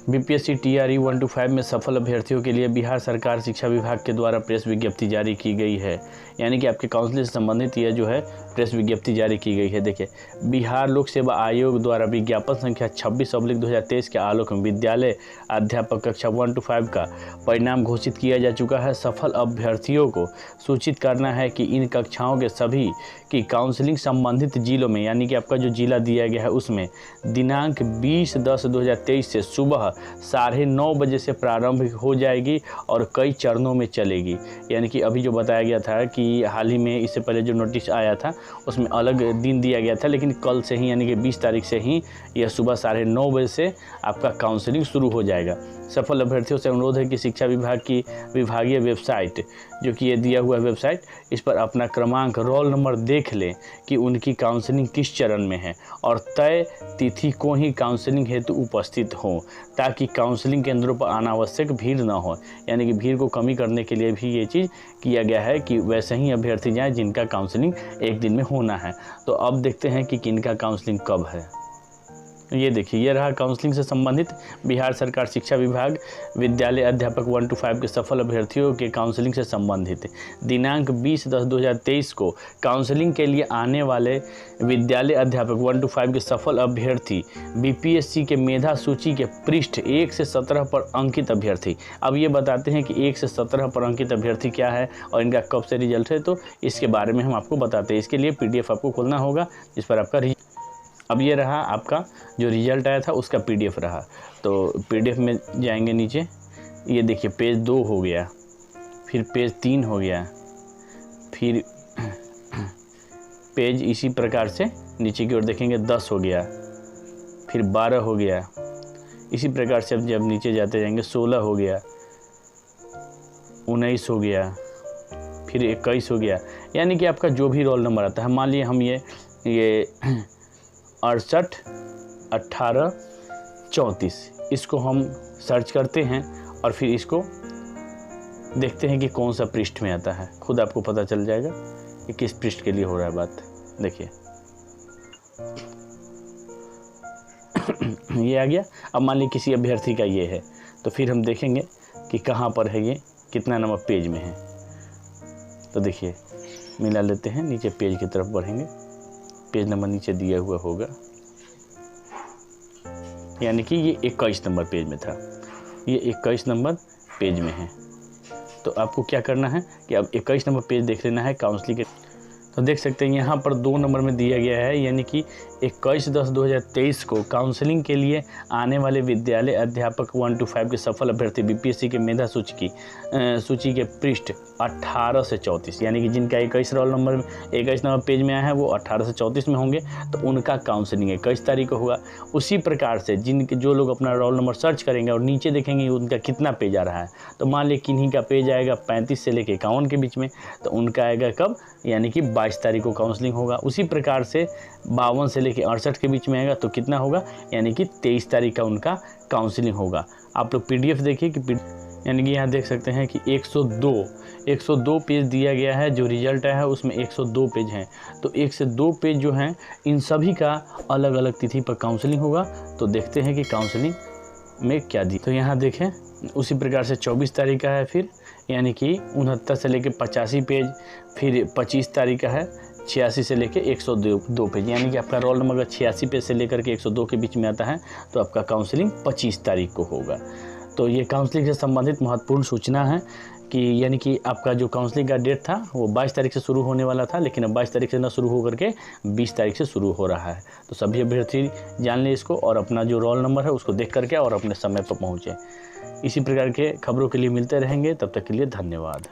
BPSC TRE 1 to 5 में सफल अभ्यर्थियों के लिए बिहार सरकार शिक्षा विभाग के द्वारा प्रेस विज्ञप्ति जारी की गई है। यानी कि आपके काउंसलिंग से संबंधित यह जो है प्रेस विज्ञप्ति जारी की गई है। देखिए, बिहार लोक सेवा आयोग द्वारा विज्ञापन संख्या 26/2023 के आलोक में विद्यालय अध्यापक कक्षा 1 to 5 का परिणाम घोषित किया जा चुका है। सफल अभ्यर्थियों को सूचित करना है कि इन कक्षाओं के सभी की काउंसलिंग संबंधित जिलों में, यानी कि आपका जो जिला दिया गया है उसमें दिनांक 20/10/2023 से सुबह 9:30 बजे से प्रारंभ हो जाएगी और कई चरणों में चलेगी। यानी कि अभी जो बताया गया था कि हाल ही में इससे पहले जो नोटिस आया था उसमें अलग दिन दिया गया था, लेकिन कल से ही यानी कि 20 तारीख से ही यह सुबह 9:30 बजे से आपका काउंसलिंग शुरू हो जाएगा। सफल अभ्यर्थियों से अनुरोध है कि शिक्षा विभाग की विभागीय वेबसाइट, जो कि ये दिया हुआ वेबसाइट, इस पर अपना क्रमांक, रोल नंबर देख लें कि उनकी काउंसलिंग किस चरण में है और तय तिथि को ही काउंसलिंग हेतु उपस्थित हों, ताकि काउंसलिंग केंद्रों पर अनावश्यक भीड़ न हो। यानी कि भीड़ को कमी करने के लिए भी ये चीज़ किया गया है कि वैसे ही अभ्यर्थी जाएँ जिनका काउंसलिंग एक दिन में होना है। तो अब देखते हैं कि किनका काउंसलिंग कब है। ये देखिए, ये रहा काउंसलिंग से संबंधित बिहार सरकार शिक्षा विभाग विद्यालय अध्यापक 1 to 5 के सफल अभ्यर्थियों के काउंसलिंग से संबंधित दिनांक 20/10/2023 को काउंसलिंग के लिए आने वाले विद्यालय अध्यापक 1 to 5 के सफल अभ्यर्थी बीपीएससी के मेधा सूची के पृष्ठ 1 से 17 पर अंकित अभ्यर्थी। अब ये बताते हैं कि 1 से 17 पर अंकित अभ्यर्थी क्या है और इनका कब से रिजल्ट है, तो इसके बारे में हम आपको बताते हैं। इसके लिए PDF आपको खोलना होगा, जिस पर आपका अब ये रहा आपका जो रिजल्ट आया था उसका PDF रहा। तो PDF में जाएंगे नीचे, ये देखिए पेज 2 हो गया, फिर पेज 3 हो गया, फिर पेज इसी प्रकार से नीचे की ओर देखेंगे 10 हो गया, फिर 12 हो गया। इसी प्रकार से अब जब नीचे जाते जाएंगे 16 हो गया, 19 हो गया, फिर 21 हो गया। यानी कि आपका जो भी रोल नंबर आता है, मान लीजिए हम ये 68 18 34 इसको हम सर्च करते हैं और फिर इसको देखते हैं कि कौन सा पृष्ठ में आता है। खुद आपको पता चल जाएगा कि किस पृष्ठ के लिए हो रहा है बात। देखिए ये आ गया। अब मान लीजिए किसी अभ्यर्थी का ये है, तो फिर हम देखेंगे कि कहाँ पर है, ये कितना नंबर पेज में है। तो देखिए मिला लेते हैं, नीचे पेज की तरफ बढ़ेंगे, पेज नंबर नीचे दिया हुआ होगा, यानी कि ये 21 नंबर पेज में था, ये 21 नंबर पेज में है। तो आपको क्या करना है कि अब 21 नंबर पेज देख लेना है काउंसलिंग के। तो देख सकते हैं यहाँ पर 2 नंबर में दिया गया है, यानी कि 21/10/2023 को काउंसलिंग के लिए आने वाले विद्यालय अध्यापक 1 to 5 के सफल अभ्यर्थी बीपीएससी के मेधा सूची के पृष्ठ 18 से 34, यानी कि जिनका 21 नंबर पेज में आया है वो 18 से 34 में होंगे, तो उनका काउंसलिंग 21 तारीख को होगा। उसी प्रकार से जो लोग अपना रोल नंबर सर्च करेंगे और नीचे देखेंगे उनका कितना पेज आ रहा है, तो मान लीजिए किन्हीं का पेज आएगा 35 से लेकर 51 के बीच में, तो उनका आएगा कब, यानी कि 22 तारीख को काउंसलिंग होगा। उसी प्रकार से 52 से लेकर 68 के बीच में आएगा तो कितना होगा, यानी कि 23 तारीख का उनका काउंसलिंग होगा। आप लोग PDF देखिए कि यानी कि यहाँ देख सकते हैं कि 102 पेज दिया गया है। जो रिजल्ट आया है उसमें 102 पेज हैं। तो 1 से 2 पेज जो हैं इन सभी का अलग अलग तिथि पर काउंसलिंग होगा। तो देखते हैं कि काउंसलिंग में क्या दी। तो यहाँ देखें उसी प्रकार से 24 तारीख का है, फिर यानी कि 69 से लेकर 85 पेज, फिर 25 तारीख का है 86 से लेकर 102 पेज, यानी कि आपका रोल नंबर अगर 86 पेज से लेकर के 102 के बीच में आता है तो आपका काउंसलिंग 25 तारीख को होगा। तो ये काउंसलिंग से संबंधित महत्वपूर्ण सूचना है कि यानी कि आपका जो काउंसलिंग का डेट था वो 22 तारीख से शुरू होने वाला था, लेकिन अब 22 तारीख से न शुरू होकर के 20 तारीख से शुरू हो रहा है। तो सभी अभ्यर्थी जान लें इसको और अपना जो रोल नंबर है उसको देख करके और अपने समय पर पहुँचें। इसी प्रकार के खबरों के लिए मिलते रहेंगे, तब तक के लिए धन्यवाद।